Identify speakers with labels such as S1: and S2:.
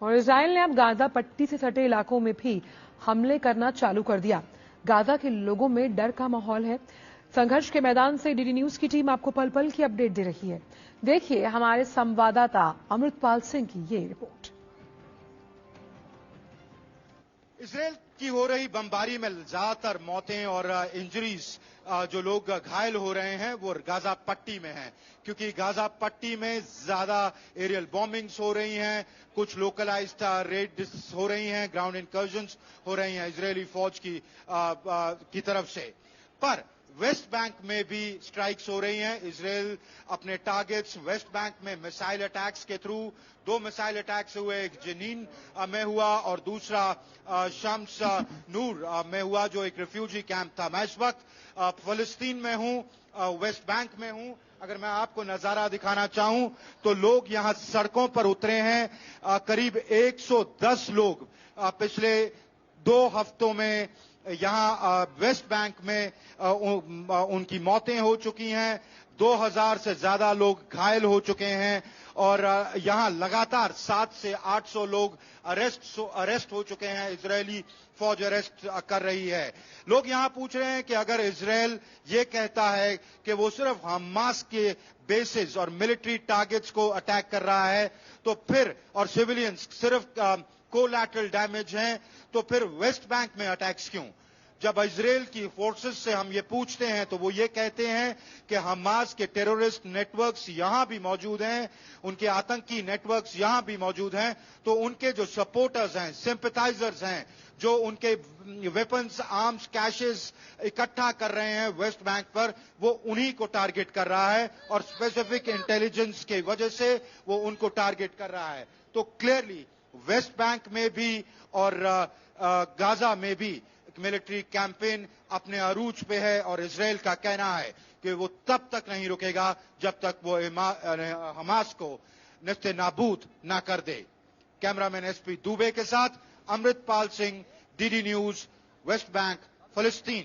S1: اور اسرائیل نے اب غازہ پٹی سے سٹے علاقوں میں بھی حملے کرنا چالو کر دیا۔ غازہ کے لوگوں میں ڈر کا ماحول ہے۔ سنگھرش کے میدان سے ڈی ڈی نیوز کی ٹیم آپ کو پل پل کی اپڈیٹ دے رہی ہے۔ دیکھیے ہمارے سنواداتا امرتپال سنگھ کی یہ رپورٹ۔
S2: اسرائیل کی ہو رہی بمباری میں زیادہ تر موتیں اور انجریز جو لوگ گھائل ہو رہے ہیں وہ غازہ پٹی میں ہیں، کیونکہ غازہ پٹی میں زیادہ ایریل بومبنگز ہو رہی ہیں، کچھ لوکلائزڈ ریڈز ہو رہی ہیں، گراؤنڈ انکرجنز ہو رہی ہیں اسرائیلی فوج کی طرف سے۔ پر ویسٹ بینک میں بھی سٹرائکس ہو رہی ہیں۔ اسرائیل اپنے ٹارگٹس ویسٹ بینک میں میسائل اٹیکس کے تھرو، 2 میسائل اٹیکس ہوئے، ایک جنین میں ہوا اور دوسرا شمس نور میں ہوا جو ایک ریفیوجی کیمپ تھا۔ میں اس وقت فلسطین میں ہوں، ویسٹ بینک میں ہوں۔ اگر میں آپ کو نظارہ دکھانا چاہوں تو لوگ یہاں سڑکوں پر اترے ہیں۔ قریب 110 لوگ پچھلے 2 ہفتوں میں یہاں ویسٹ بینک میں ان کی موتیں ہو چکی ہیں، 2000 سے زیادہ لوگ گھائل ہو چکے ہیں اور یہاں لگاتار 700 سے 800 لوگ اریسٹ ہو چکے ہیں۔ اسرائیلی فوج اریسٹ کر رہی ہے۔ لوگ یہاں پوچھ رہے ہیں کہ اگر اسرائیل یہ کہتا ہے کہ وہ صرف حماس کے بیسز اور ملٹری ٹارگٹس کو اٹیک کر رہا ہے تو پھر اور سیویلینز صرف کولیٹرل ڈیمیج ہیں، تو پھر ویسٹ بینک میں اٹیکس کیوں؟ جب اسرائیل کی فورسز سے ہم یہ پوچھتے ہیں تو وہ یہ کہتے ہیں کہ حماس کے ٹیرورسٹ نیٹ ورکس یہاں بھی موجود ہیں، ان کے آتنکی نیٹ ورکس یہاں بھی موجود ہیں، تو ان کے جو سپورٹرز ہیں، سمپتھائزرز ہیں، جو ان کے ویپنز، آرمز، کیشز اکٹھا کر رہے ہیں ویسٹ بینک پر، وہ انہی کو ٹارگٹ کر رہا ہے اور اسپیسیفک انٹیلیجنس کی وجہ سے وہ ان کو ٹارگٹ کر رہا ہے۔ تو کلیئرلی ویسٹ بینک میں بھی اور غازہ میں بھی ملٹری کیمپین اپنے عروج پہ ہے اور اسرائیل کا کہنا ہے کہ وہ تب تک نہیں رکے گا جب تک وہ حماس کو نست نابود نہ کر دے۔ کیمرامین ایس پی دوبے کے ساتھ Amritpal Singh, D D news, West Bank, فلسطین۔